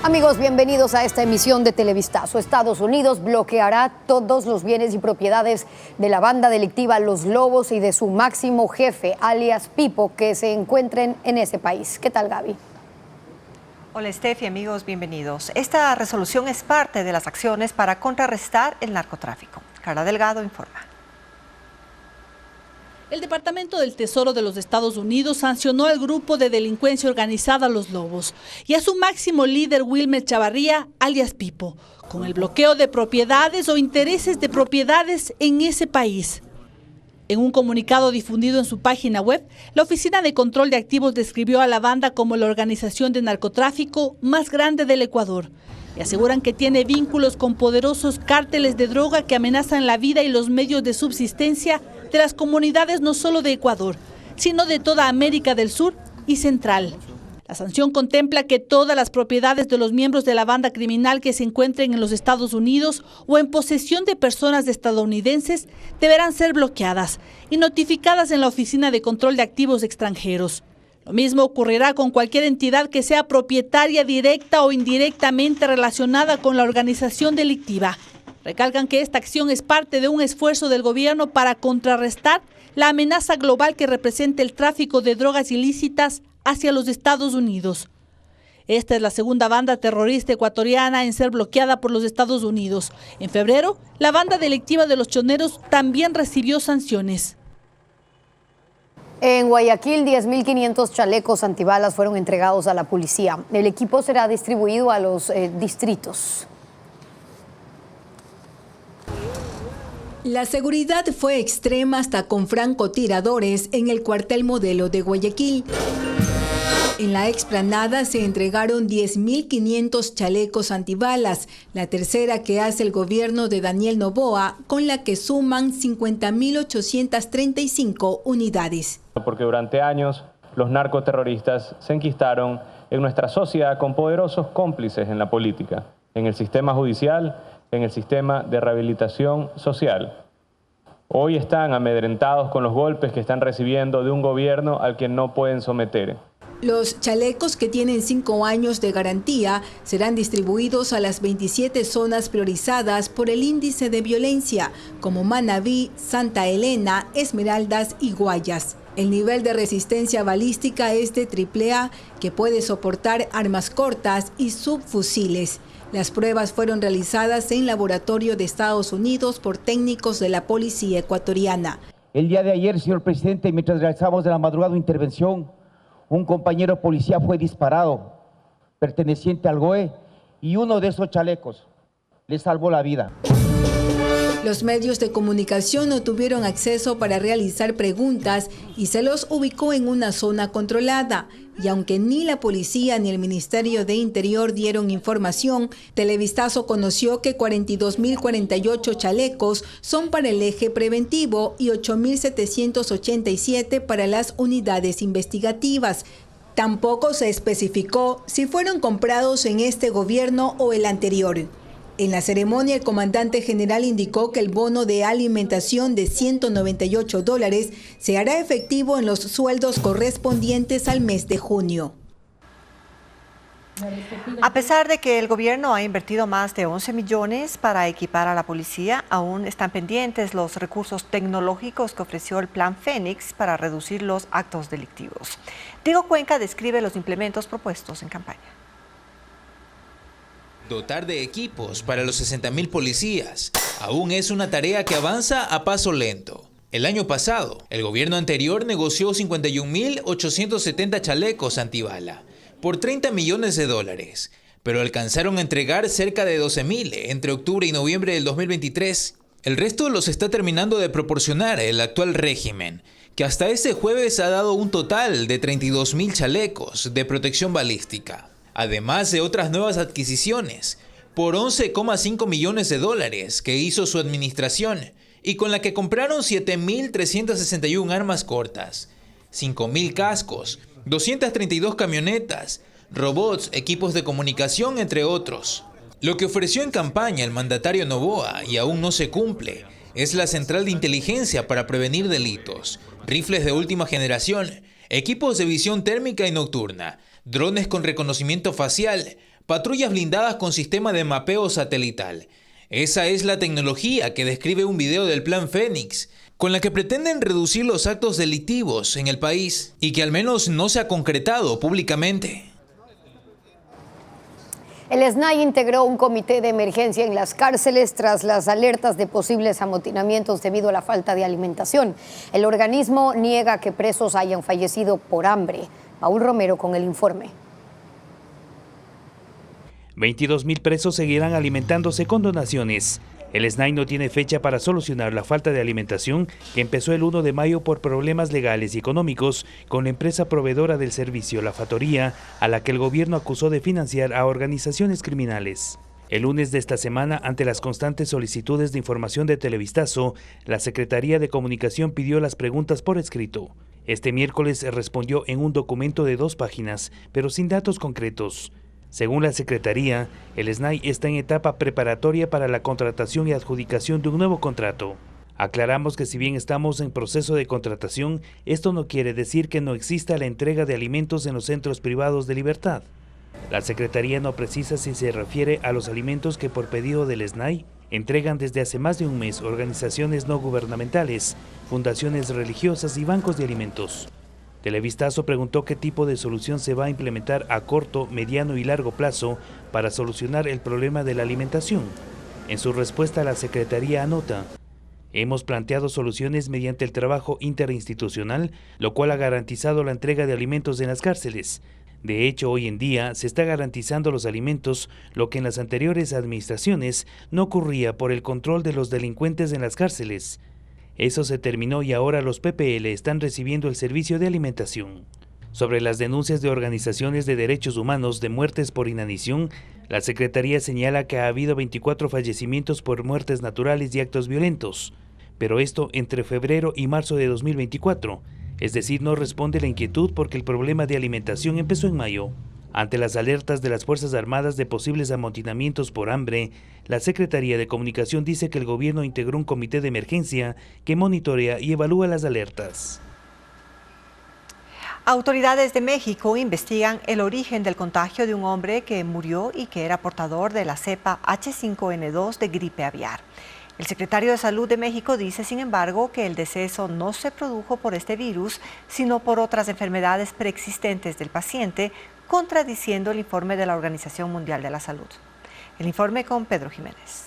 Amigos, bienvenidos a esta emisión de Televistazo. Estados Unidos bloqueará todos los bienes y propiedades de la banda delictiva Los Lobos y de su máximo jefe, alias Pipo, que se encuentren en ese país. ¿Qué tal, Gaby? Hola, Steffi, amigos, bienvenidos. Esta resolución es parte de las acciones para contrarrestar el narcotráfico. Carla Delgado informa. El Departamento del Tesoro de los Estados Unidos sancionó al grupo de delincuencia organizada Los Lobos y a su máximo líder Wilmer Chavarría, alias Pipo, con el bloqueo de propiedades o intereses de propiedades en ese país. En un comunicado difundido en su página web, la Oficina de Control de Activos describió a la banda como la organización de narcotráfico más grande del Ecuador y aseguran que tiene vínculos con poderosos cárteles de droga que amenazan la vida y los medios de subsistencia de las comunidades no solo de Ecuador, sino de toda América del Sur y Central. La sanción contempla que todas las propiedades de los miembros de la banda criminal que se encuentren en los Estados Unidos o en posesión de personas estadounidenses deberán ser bloqueadas y notificadas en la Oficina de Control de Activos Extranjeros. Lo mismo ocurrirá con cualquier entidad que sea propietaria directa o indirectamente relacionada con la organización delictiva. Recalcan que esta acción es parte de un esfuerzo del gobierno para contrarrestar la amenaza global que representa el tráfico de drogas ilícitas hacia los Estados Unidos. Esta es la segunda banda terrorista ecuatoriana en ser bloqueada por los Estados Unidos. En febrero, la banda delictiva de los Choneros también recibió sanciones. En Guayaquil, 10.500 chalecos antibalas fueron entregados a la policía. El equipo será distribuido a los distritos. La seguridad fue extrema hasta con francotiradores en el cuartel modelo de Guayaquil. En la explanada se entregaron 10.500 chalecos antibalas, la tercera que hace el gobierno de Daniel Noboa, con la que suman 50.835 unidades. Porque durante años los narcoterroristas se enquistaron en nuestra sociedad con poderosos cómplices en la política, en el sistema judicial, en el sistema de rehabilitación social. Hoy están amedrentados con los golpes que están recibiendo de un gobierno al que no pueden someter. Los chalecos, que tienen 5 años de garantía, serán distribuidos a las 27 zonas priorizadas por el índice de violencia, como Manabí, Santa Elena, Esmeraldas y Guayas. El nivel de resistencia balística es de AAA, que puede soportar armas cortas y subfusiles. Las pruebas fueron realizadas en laboratorio de Estados Unidos por técnicos de la policía ecuatoriana. El día de ayer, señor presidente, mientras realizamos de la madrugada una intervención, un compañero policía fue disparado, perteneciente al GOE, y uno de esos chalecos le salvó la vida. Los medios de comunicación no tuvieron acceso para realizar preguntas y se los ubicó en una zona controlada. Y aunque ni la policía ni el Ministerio de Interior dieron información, Televistazo conoció que 42.048 chalecos son para el eje preventivo y 8.787 para las unidades investigativas. Tampoco se especificó si fueron comprados en este gobierno o el anterior. En la ceremonia, el comandante general indicó que el bono de alimentación de $198 se hará efectivo en los sueldos correspondientes al mes de junio. A pesar de que el gobierno ha invertido más de 11 millones para equipar a la policía, aún están pendientes los recursos tecnológicos que ofreció el Plan Fénix para reducir los actos delictivos. Diego Cuenca describe los implementos propuestos en campaña. Dotar de equipos para los 60.000 policías aún es una tarea que avanza a paso lento. El año pasado, el gobierno anterior negoció 51.870 chalecos antibala por $30 millones, pero alcanzaron a entregar cerca de 12.000 entre octubre y noviembre del 2023. El resto los está terminando de proporcionar el actual régimen, que hasta este jueves ha dado un total de 32.000 chalecos de protección balística. Además de otras nuevas adquisiciones, por $11,5 millones que hizo su administración y con la que compraron 7.361 armas cortas, 5.000 cascos, 232 camionetas, robots, equipos de comunicación, entre otros. Lo que ofreció en campaña el mandatario Noboa y aún no se cumple es la central de inteligencia para prevenir delitos, rifles de última generación, equipos de visión térmica y nocturna, drones con reconocimiento facial, patrullas blindadas con sistema de mapeo satelital. Esa es la tecnología que describe un video del Plan Fénix, con la que pretenden reducir los actos delictivos en el país y que al menos no se ha concretado públicamente. El SNAI integró un comité de emergencia en las cárceles tras las alertas de posibles amotinamientos debido a la falta de alimentación. El organismo niega que presos hayan fallecido por hambre. Paul Romero con el informe. 22.000 presos seguirán alimentándose con donaciones. El SNAI no tiene fecha para solucionar la falta de alimentación que empezó el 1 de mayo por problemas legales y económicos con la empresa proveedora del servicio, la Factoría, a la que el gobierno acusó de financiar a organizaciones criminales. El lunes de esta semana, ante las constantes solicitudes de información de Televistazo, la Secretaría de Comunicación pidió las preguntas por escrito. Este miércoles respondió en un documento de 2 páginas, pero sin datos concretos. Según la Secretaría, el SNAI está en etapa preparatoria para la contratación y adjudicación de un nuevo contrato. Aclaramos que si bien estamos en proceso de contratación, esto no quiere decir que no exista la entrega de alimentos en los centros privados de libertad. La Secretaría no precisa si se refiere a los alimentos que por pedido del SNAI entregan desde hace más de un mes organizaciones no gubernamentales, fundaciones religiosas y bancos de alimentos. Televistazo preguntó qué tipo de solución se va a implementar a corto, mediano y largo plazo para solucionar el problema de la alimentación. En su respuesta, la Secretaría anota: hemos planteado soluciones mediante el trabajo interinstitucional, lo cual ha garantizado la entrega de alimentos en las cárceles. De hecho, hoy en día se está garantizando los alimentos, lo que en las anteriores administraciones no ocurría por el control de los delincuentes en las cárceles. Eso se terminó y ahora los PPL están recibiendo el servicio de alimentación. Sobre las denuncias de organizaciones de derechos humanos de muertes por inanición, la Secretaría señala que ha habido 24 fallecimientos por muertes naturales y actos violentos, pero esto entre febrero y marzo de 2024, es decir, no responde a la inquietud porque el problema de alimentación empezó en mayo. Ante las alertas de las Fuerzas Armadas de posibles amotinamientos por hambre, la Secretaría de Comunicación dice que el gobierno integró un comité de emergencia que monitorea y evalúa las alertas. Autoridades de México investigan el origen del contagio de un hombre que murió y que era portador de la cepa H5N2 de gripe aviar. El secretario de Salud de México dice, sin embargo, que el deceso no se produjo por este virus, sino por otras enfermedades preexistentes del paciente, contradiciendo el informe de la Organización Mundial de la Salud. El informe con Pedro Jiménez.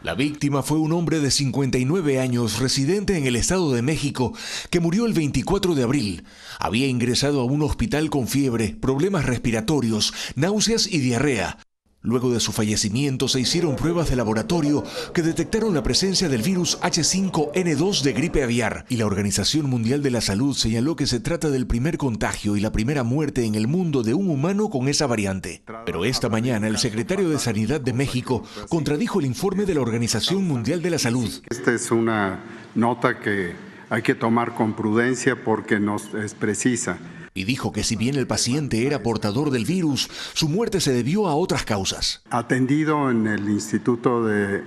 La víctima fue un hombre de 59 años, residente en el Estado de México, que murió el 24 de abril. Había ingresado a un hospital con fiebre, problemas respiratorios, náuseas y diarrea. Luego de su fallecimiento se hicieron pruebas de laboratorio que detectaron la presencia del virus H5N2 de gripe aviar, y la Organización Mundial de la Salud señaló que se trata del primer contagio y la primera muerte en el mundo de un humano con esa variante. Pero esta mañana el secretario de Sanidad de México contradijo el informe de la Organización Mundial de la Salud. Esta es una nota que hay que tomar con prudencia porque no es precisa. Y dijo que si bien el paciente era portador del virus, su muerte se debió a otras causas. Atendido en el Instituto de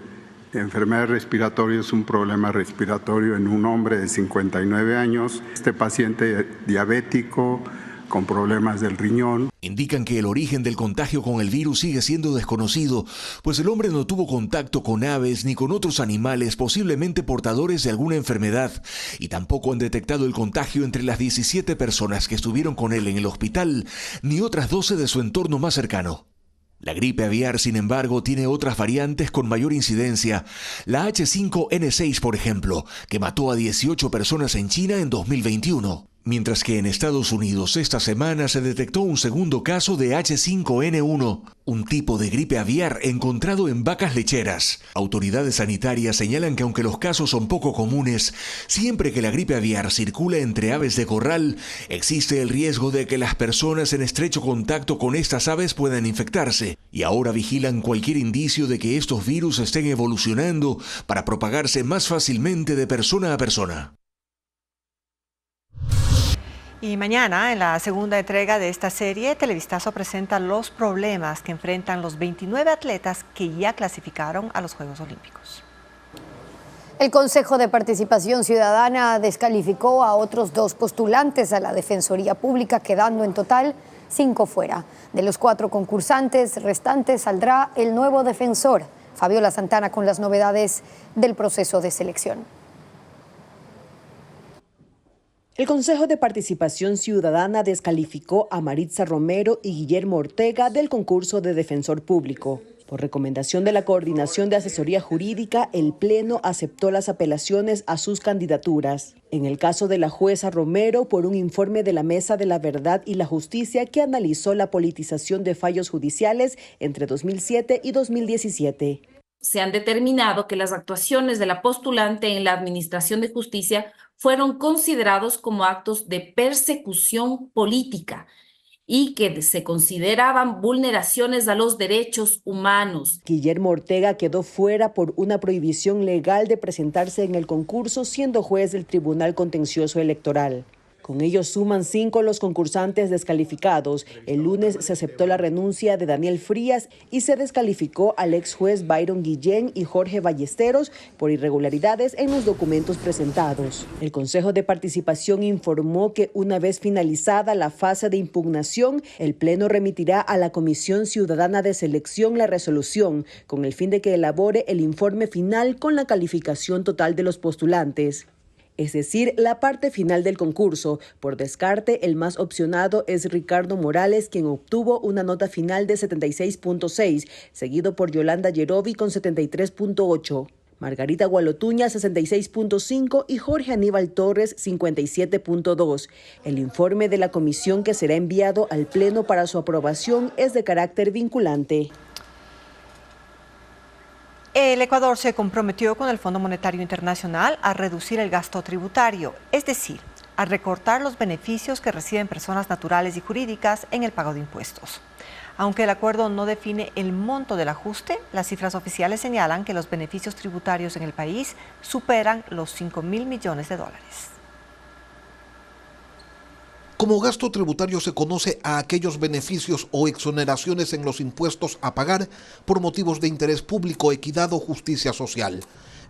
Enfermedades Respiratorias, un problema respiratorio en un hombre de 59 años. Este paciente diabético, con problemas del riñón. Indican que el origen del contagio con el virus sigue siendo desconocido, pues el hombre no tuvo contacto con aves ni con otros animales posiblemente portadores de alguna enfermedad, y tampoco han detectado el contagio entre las 17 personas que estuvieron con él en el hospital, ni otras 12 de su entorno más cercano. La gripe aviar, sin embargo, tiene otras variantes con mayor incidencia. La H5N6, por ejemplo, que mató a 18 personas en China en 2021. Mientras que en Estados Unidos esta semana se detectó un segundo caso de H5N1, un tipo de gripe aviar encontrado en vacas lecheras. Autoridades sanitarias señalan que aunque los casos son poco comunes, siempre que la gripe aviar circula entre aves de corral, existe el riesgo de que las personas en estrecho contacto con estas aves puedan infectarse. Y ahora vigilan cualquier indicio de que estos virus estén evolucionando para propagarse más fácilmente de persona a persona. Y mañana, en la segunda entrega de esta serie, Televistazo presenta los problemas que enfrentan los 29 atletas que ya clasificaron a los Juegos Olímpicos. El Consejo de Participación Ciudadana descalificó a otros 2 postulantes a la Defensoría Pública, quedando en total 5 fuera. De los 4 concursantes restantes saldrá el nuevo defensor. Fabiola Santana con las novedades del proceso de selección. El Consejo de Participación Ciudadana descalificó a Maritza Romero y Guillermo Ortega del concurso de defensor público. Por recomendación de la Coordinación de Asesoría Jurídica, el Pleno aceptó las apelaciones a sus candidaturas. En el caso de la jueza Romero, por un informe de la Mesa de la Verdad y la Justicia que analizó la politización de fallos judiciales entre 2007 y 2017. Se han determinado que las actuaciones de la postulante en la Administración de Justicia fueron considerados como actos de persecución política y que se consideraban vulneraciones a los derechos humanos. Guillermo Ortega quedó fuera por una prohibición legal de presentarse en el concurso, siendo juez del Tribunal Contencioso Electoral. Con ellos suman 5 los concursantes descalificados. El lunes se aceptó la renuncia de Daniel Frías y se descalificó al ex juez Byron Guillén y Jorge Ballesteros por irregularidades en los documentos presentados. El Consejo de Participación informó que una vez finalizada la fase de impugnación, el Pleno remitirá a la Comisión Ciudadana de Selección la resolución con el fin de que elabore el informe final con la calificación total de los postulantes. Es decir, la parte final del concurso. Por descarte, el más opcionado es Ricardo Morales, quien obtuvo una nota final de 76.6, seguido por Yolanda Yerovi con 73.8. Margarita Gualotuña 66.5 y Jorge Aníbal Torres 57.2. El informe de la comisión que será enviado al Pleno para su aprobación es de carácter vinculante. El Ecuador se comprometió con el Fondo Monetario Internacional a reducir el gasto tributario, es decir, a recortar los beneficios que reciben personas naturales y jurídicas en el pago de impuestos. Aunque el acuerdo no define el monto del ajuste, las cifras oficiales señalan que los beneficios tributarios en el país superan los 5.000 millones de dólares. Como gasto tributario se conoce a aquellos beneficios o exoneraciones en los impuestos a pagar por motivos de interés público, equidad o justicia social.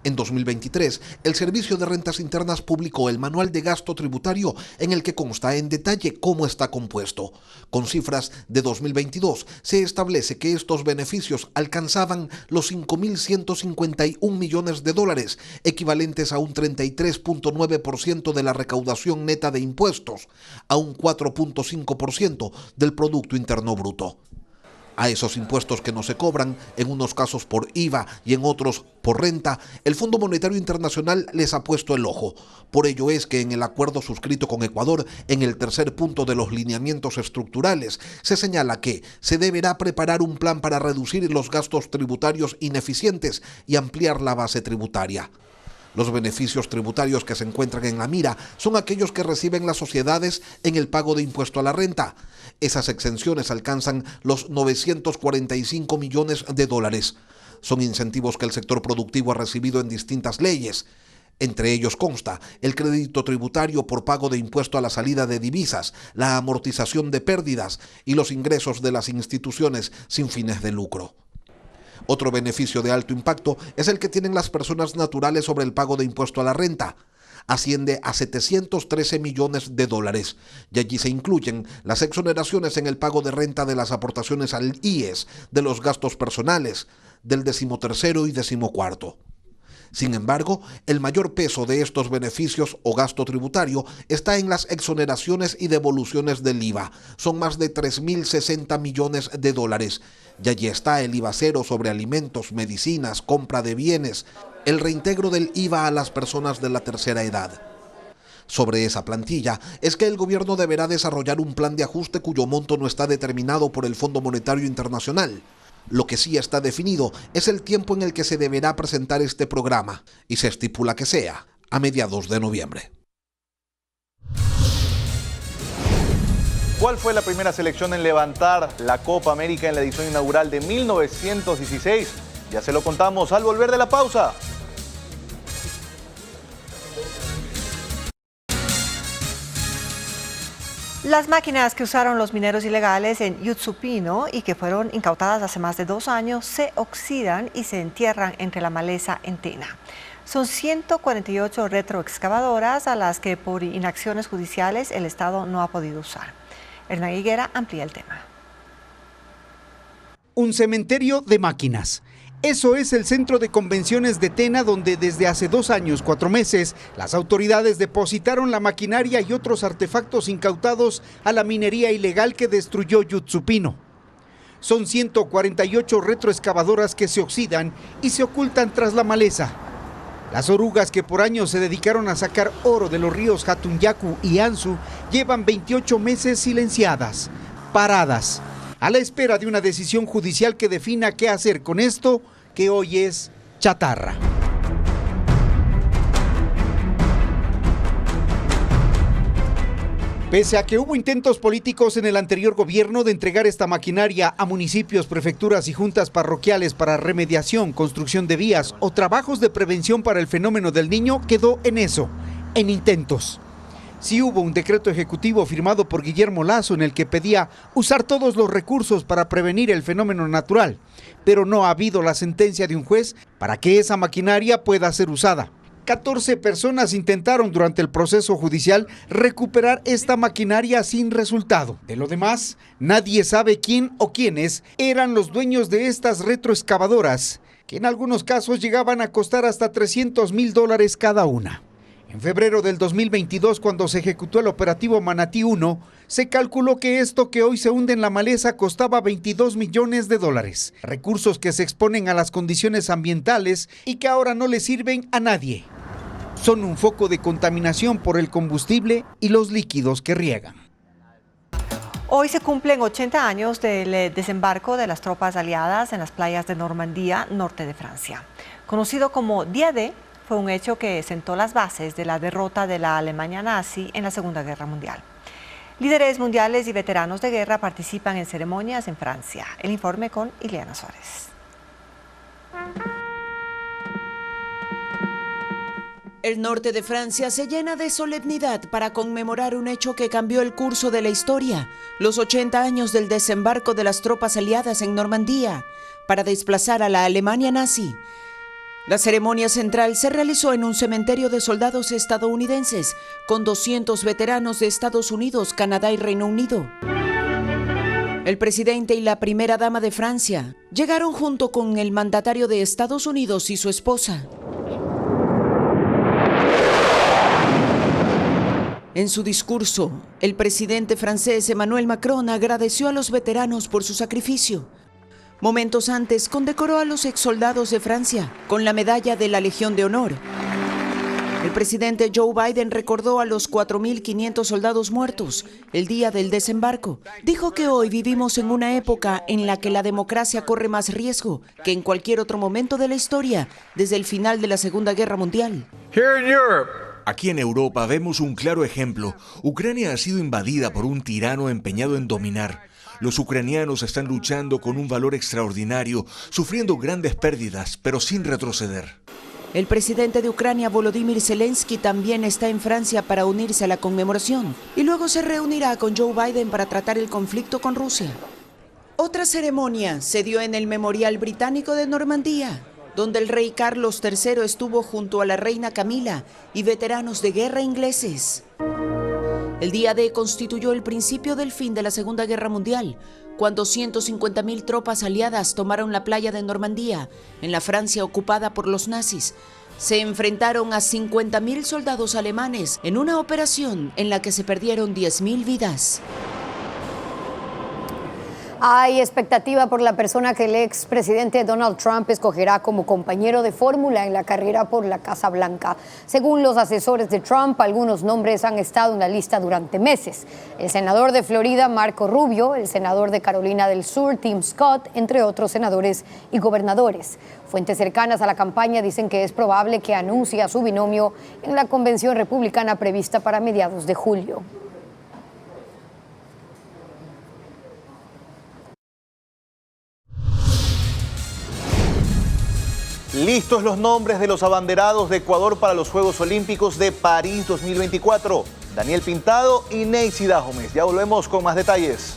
En 2023, el Servicio de Rentas Internas publicó el Manual de Gasto Tributario en el que consta en detalle cómo está compuesto. Con cifras de 2022, se establece que estos beneficios alcanzaban los 5.151 millones de dólares, equivalentes a un 33.9% de la recaudación neta de impuestos, a un 4.5% del Producto Interno Bruto. A esos impuestos que no se cobran, en unos casos por IVA y en otros por renta, el Fondo Monetario Internacional les ha puesto el ojo. Por ello es que en el acuerdo suscrito con Ecuador, en el tercer punto de los lineamientos estructurales, se señala que se deberá preparar un plan para reducir los gastos tributarios ineficientes y ampliar la base tributaria. Los beneficios tributarios que se encuentran en la mira son aquellos que reciben las sociedades en el pago de impuesto a la renta. Esas exenciones alcanzan los 945 millones de dólares. Son incentivos que el sector productivo ha recibido en distintas leyes. Entre ellos consta el crédito tributario por pago de impuesto a la salida de divisas, la amortización de pérdidas y los ingresos de las instituciones sin fines de lucro. Otro beneficio de alto impacto es el que tienen las personas naturales sobre el pago de impuesto a la renta. Asciende a 713 millones de dólares y allí se incluyen las exoneraciones en el pago de renta de las aportaciones al IES, de los gastos personales, del 13º y 14º. Sin embargo, el mayor peso de estos beneficios o gasto tributario está en las exoneraciones y devoluciones del IVA. Son más de 3.060 millones de dólares. Y allí está el IVA cero sobre alimentos, medicinas, compra de bienes, el reintegro del IVA a las personas de la tercera edad. Sobre esa plantilla es que el gobierno deberá desarrollar un plan de ajuste cuyo monto no está determinado por el Fondo Monetario Internacional. Lo que sí está definido es el tiempo en el que se deberá presentar este programa y se estipula que sea a mediados de noviembre. ¿Cuál fue la primera selección en levantar la Copa América en la edición inaugural de 1916? Ya se lo contamos al volver de la pausa. Las máquinas que usaron los mineros ilegales en Yutsupino y que fueron incautadas hace más de 2 años se oxidan y se entierran entre la maleza en Tena. Son 148 retroexcavadoras a las que por inacciones judiciales el Estado no ha podido usar. Hernán Higuera amplía el tema. Un cementerio de máquinas. Eso es el centro de convenciones de Tena, donde desde hace 2 años, 4 meses, las autoridades depositaron la maquinaria y otros artefactos incautados a la minería ilegal que destruyó Yutsupino. Son 148 retroexcavadoras que se oxidan y se ocultan tras la maleza. Las orugas que por años se dedicaron a sacar oro de los ríos Hatunyaku y Anzu llevan 28 meses silenciadas, paradas, a la espera de una decisión judicial que defina qué hacer con esto que hoy es chatarra. Pese a que hubo intentos políticos en el anterior gobierno de entregar esta maquinaria a municipios, prefecturas y juntas parroquiales para remediación, construcción de vías o trabajos de prevención para el fenómeno del Niño, quedó en eso, en intentos. Sí hubo un decreto ejecutivo firmado por Guillermo Lasso en el que pedía usar todos los recursos para prevenir el fenómeno natural, pero no ha habido la sentencia de un juez para que esa maquinaria pueda ser usada. 14 personas intentaron durante el proceso judicial recuperar esta maquinaria sin resultado. De lo demás, nadie sabe quién o quiénes eran los dueños de estas retroexcavadoras, que en algunos casos llegaban a costar hasta $300,000 cada una. En febrero del 2022, cuando se ejecutó el operativo Manatí 1, se calculó que esto que hoy se hunde en la maleza costaba $22 millones, recursos que se exponen a las condiciones ambientales y que ahora no le sirven a nadie. Son un foco de contaminación por el combustible y los líquidos que riegan. Hoy se cumplen 80 años del desembarco de las tropas aliadas en las playas de Normandía, norte de Francia. Conocido como Día D, fue un hecho que sentó las bases de la derrota de la Alemania nazi en la Segunda Guerra Mundial. Líderes mundiales y veteranos de guerra participan en ceremonias en Francia. El informe con Ileana Suárez. El norte de Francia se llena de solemnidad para conmemorar un hecho que cambió el curso de la historia, los 80 años del desembarco de las tropas aliadas en Normandía, para desplazar a la Alemania nazi. La ceremonia central se realizó en un cementerio de soldados estadounidenses, con 200 veteranos de Estados Unidos, Canadá y Reino Unido. El presidente y la primera dama de Francia llegaron junto con el mandatario de Estados Unidos y su esposa. En su discurso, el presidente francés Emmanuel Macron agradeció a los veteranos por su sacrificio. Momentos antes, condecoró a los exsoldados de Francia con la medalla de la Legión de Honor. El presidente Joe Biden recordó a los 4.500 soldados muertos el día del desembarco. Dijo que hoy vivimos en una época en la que la democracia corre más riesgo que en cualquier otro momento de la historia desde el final de la Segunda Guerra Mundial. Aquí en Europa vemos un claro ejemplo. Ucrania ha sido invadida por un tirano empeñado en dominar. Los ucranianos están luchando con un valor extraordinario, sufriendo grandes pérdidas, pero sin retroceder. El presidente de Ucrania, Volodymyr Zelensky, también está en Francia para unirse a la conmemoración y luego se reunirá con Joe Biden para tratar el conflicto con Rusia. Otra ceremonia se dio en el Memorial Británico de Normandía, donde el rey Carlos III estuvo junto a la reina Camila y veteranos de guerra ingleses. El Día D constituyó el principio del fin de la Segunda Guerra Mundial, cuando 150.000 tropas aliadas tomaron la playa de Normandía, en la Francia ocupada por los nazis. Se enfrentaron a 50.000 soldados alemanes en una operación en la que se perdieron 10.000 vidas. Hay expectativa por la persona que el expresidente Donald Trump escogerá como compañero de fórmula en la carrera por la Casa Blanca. Según los asesores de Trump, algunos nombres han estado en la lista durante meses. El senador de Florida, Marco Rubio, el senador de Carolina del Sur, Tim Scott, entre otros senadores y gobernadores. Fuentes cercanas a la campaña dicen que es probable que anuncie a su binomio en la convención republicana prevista para mediados de julio. Listos los nombres de los abanderados de Ecuador para los Juegos Olímpicos de París 2024. Daniel Pintado y Neisy Dahomes. Ya volvemos con más detalles.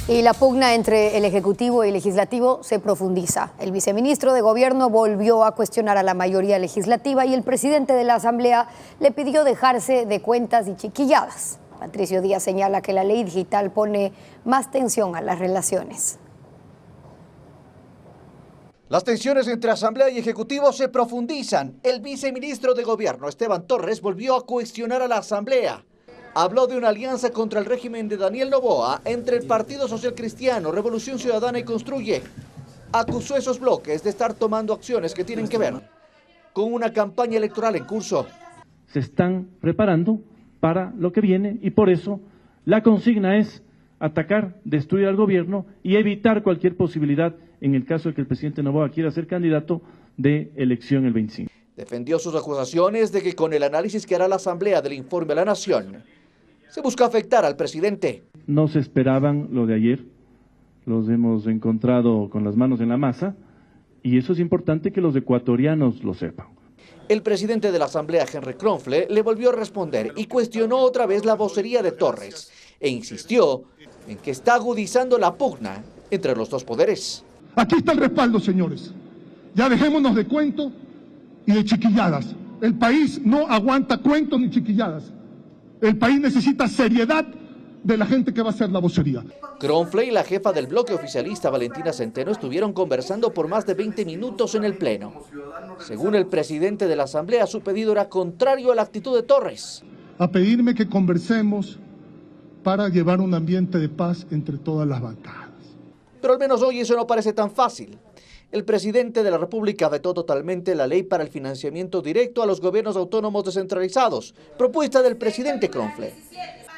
Y la pugna entre el Ejecutivo y el Legislativo se profundiza. El viceministro de Gobierno volvió a cuestionar a la mayoría legislativa y el presidente de la Asamblea le pidió dejarse de cuentas y chiquilladas. Patricio Díaz señala que la ley digital pone más tensión a las relaciones. Las tensiones entre Asamblea y Ejecutivo se profundizan. El viceministro de Gobierno, Esteban Torres, volvió a cuestionar a la Asamblea. Habló de una alianza contra el régimen de Daniel Noboa entre el Partido Social Cristiano, Revolución Ciudadana y Construye. Acusó a esos bloques de estar tomando acciones que tienen que ver con una campaña electoral en curso. Se están preparando para lo que viene y por eso la consigna es atacar, destruir al gobierno y evitar cualquier posibilidad en el caso de que el presidente Noboa quiera ser candidato de elección el 25. Defendió sus acusaciones de que con el análisis que hará la Asamblea del informe a la Nación, se busca afectar al presidente. No se esperaban lo de ayer, los hemos encontrado con las manos en la masa y eso es importante que los ecuatorianos lo sepan. El presidente de la Asamblea, Henry Kronfle, le volvió a responder y cuestionó otra vez la vocería de Torres e insistió en que está agudizando la pugna entre los dos poderes. Aquí está el respaldo, señores. Ya dejémonos de cuentos y de chiquilladas. El país no aguanta cuentos ni chiquilladas. El país necesita seriedad de la gente que va a hacer la vocería. Kronfle y la jefa del bloque oficialista, Valentina Centeno, estuvieron conversando por más de 20 minutos en el Pleno. Según el presidente de la Asamblea, su pedido era contrario a la actitud de Torres. A pedirme que conversemos para llevar un ambiente de paz entre todas las bancadas. Pero al menos hoy eso no parece tan fácil. El presidente de la República vetó totalmente la ley para el financiamiento directo a los gobiernos autónomos descentralizados, propuesta del presidente Kronfle.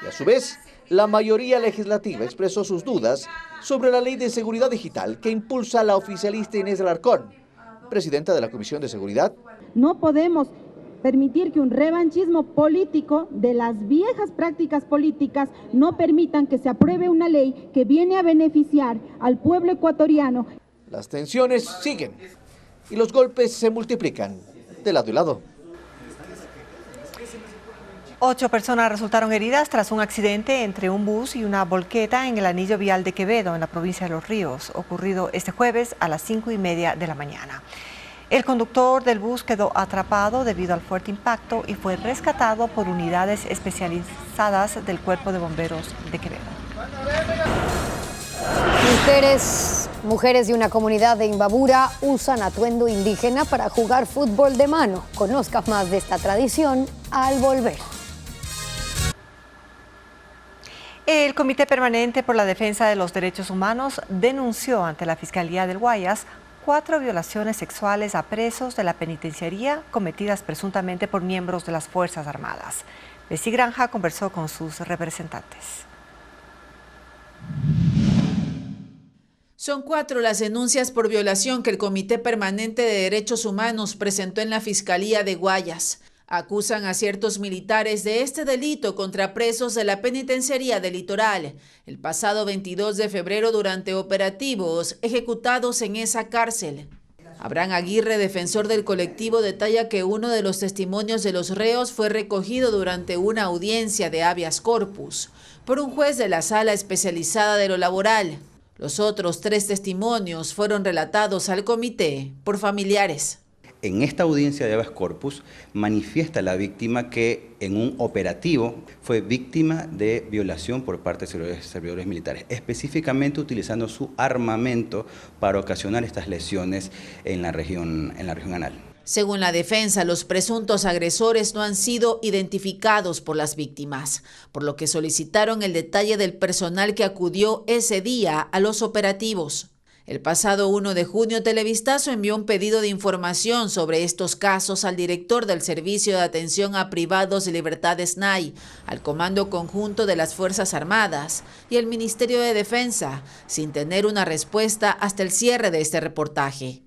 Y a su vez, la mayoría legislativa expresó sus dudas sobre la ley de seguridad digital que impulsa la oficialista Inés Alarcón, presidenta de la Comisión de Seguridad. No podemos permitir que un revanchismo político de las viejas prácticas políticas no permitan que se apruebe una ley que viene a beneficiar al pueblo ecuatoriano. Las tensiones siguen y los golpes se multiplican de lado y lado. 8 personas resultaron heridas tras un accidente entre un bus y una volqueta en el anillo vial de Quevedo, en la provincia de Los Ríos, ocurrido este jueves a las 5:30 de la mañana. El conductor del bus quedó atrapado debido al fuerte impacto y fue rescatado por unidades especializadas del Cuerpo de Bomberos de Quevedo. Mujeres de una comunidad de Imbabura usan atuendo indígena para jugar fútbol de mano. Conozca más de esta tradición al volver. El Comité Permanente por la Defensa de los Derechos Humanos denunció ante la Fiscalía del Guayas 4 violaciones sexuales a presos de la penitenciaría cometidas presuntamente por miembros de las Fuerzas Armadas. Bessie Granja conversó con sus representantes. Son 4 las denuncias por violación que el Comité Permanente de Derechos Humanos presentó en la Fiscalía de Guayas. Acusan a ciertos militares de este delito contra presos de la penitenciaría del Litoral, el pasado 22 de febrero durante operativos ejecutados en esa cárcel. Abraham Aguirre, defensor del colectivo, detalla que uno de los testimonios de los reos fue recogido durante una audiencia de habeas corpus por un juez de la Sala Especializada de lo Laboral. Los otros 3 testimonios fueron relatados al comité por familiares. En esta audiencia de habeas corpus manifiesta la víctima que en un operativo fue víctima de violación por parte de servidores militares, específicamente utilizando su armamento para ocasionar estas lesiones en la región anal. Según la defensa, los presuntos agresores no han sido identificados por las víctimas, por lo que solicitaron el detalle del personal que acudió ese día a los operativos. El pasado 1 de junio, Televistazo envió un pedido de información sobre estos casos al director del Servicio de Atención a Privados y Libertad SNAI, al Comando Conjunto de las Fuerzas Armadas y el Ministerio de Defensa, sin tener una respuesta hasta el cierre de este reportaje.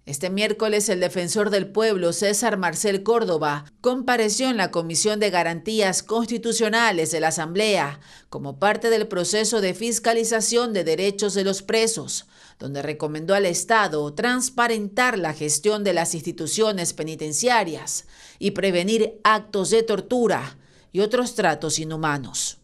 Este miércoles, el defensor del pueblo, César Marcel Córdoba, compareció en la Comisión de Garantías Constitucionales de la Asamblea como parte del proceso de fiscalización de derechos de los presos, donde recomendó al Estado transparentar la gestión de las instituciones penitenciarias y prevenir actos de tortura y otros tratos inhumanos.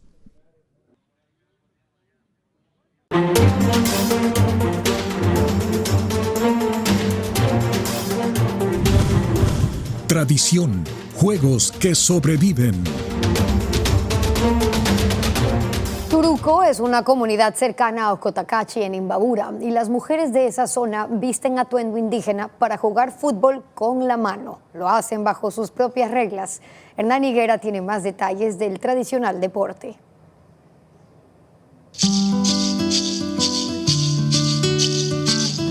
tradición, juegos que sobreviven. Turuco es una comunidad cercana a Ocotacachi, en Imbabura, y las mujeres de esa zona visten atuendo indígena para jugar fútbol con la mano. Lo hacen bajo sus propias reglas. Hernán Higuera tiene más detalles del tradicional deporte.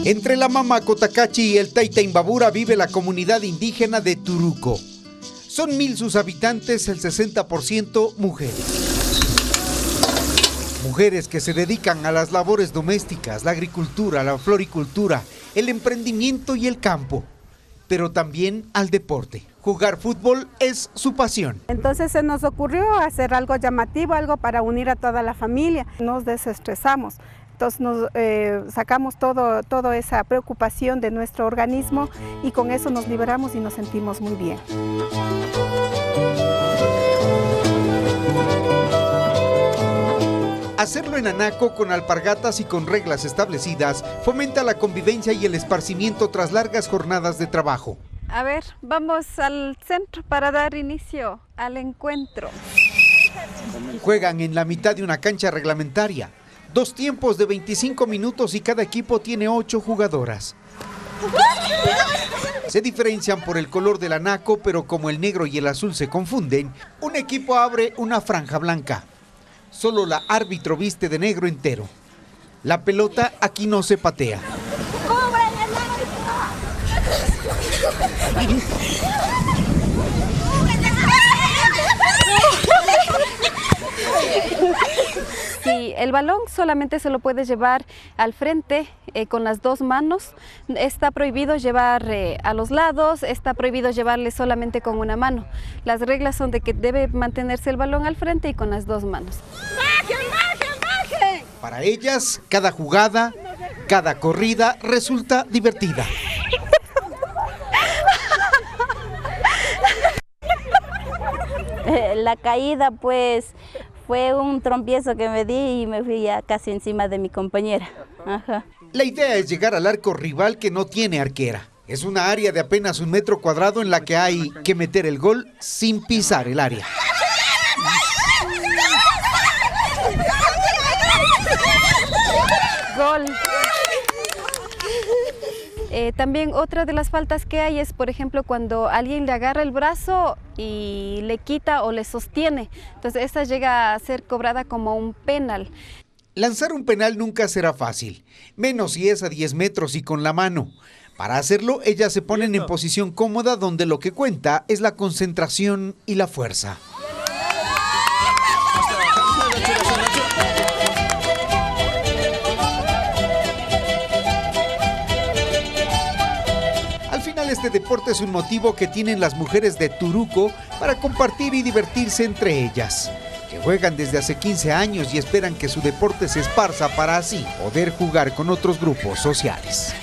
Entre la Mama Cotacachi y el Taita Imbabura vive la comunidad indígena de Turuco. Son 1000 sus habitantes, el 60% mujeres. Mujeres que se dedican a las labores domésticas, la agricultura, la floricultura, el emprendimiento y el campo, pero también al deporte. Jugar fútbol es su pasión. Entonces se nos ocurrió hacer algo llamativo, algo para unir a toda la familia. Nos desestresamos. Entonces sacamos toda esa preocupación de nuestro organismo y con eso nos liberamos y nos sentimos muy bien. Hacerlo en Anaco con alpargatas y con reglas establecidas fomenta la convivencia y el esparcimiento tras largas jornadas de trabajo. A ver, vamos al centro para dar inicio al encuentro. Juegan en la mitad de una cancha reglamentaria. 2 tiempos de 25 minutos y cada equipo tiene 8 jugadoras. Se diferencian por el color del anaco, pero como el negro y el azul se confunden, un equipo abre una franja blanca. Solo la árbitro viste de negro entero. La pelota aquí no se patea. Sí, el balón solamente se lo puede llevar al frente con las 2 manos. Está prohibido llevar a los lados, está prohibido llevarle solamente con una mano. Las reglas son de que debe mantenerse el balón al frente y con las 2 manos. Para ellas, cada jugada, cada corrida resulta divertida. La caída pues fue un trompiezo que me di y me fui ya casi encima de mi compañera. Ajá. La idea es llegar al arco rival que no tiene arquera. Es una área de apenas 1 metro cuadrado en la que hay que meter el gol sin pisar el área. Gol. También otra de las faltas que hay es, por ejemplo, cuando alguien le agarra el brazo y le quita o le sostiene. Entonces esta llega a ser cobrada como un penal. Lanzar un penal nunca será fácil, menos si es a 10 metros y con la mano. Para hacerlo, ellas se ponen en posición cómoda donde lo que cuenta es la concentración y la fuerza. Este deporte es un motivo que tienen las mujeres de Turuco para compartir y divertirse entre ellas, que juegan desde hace 15 años y esperan que su deporte se esparza para así poder jugar con otros grupos sociales.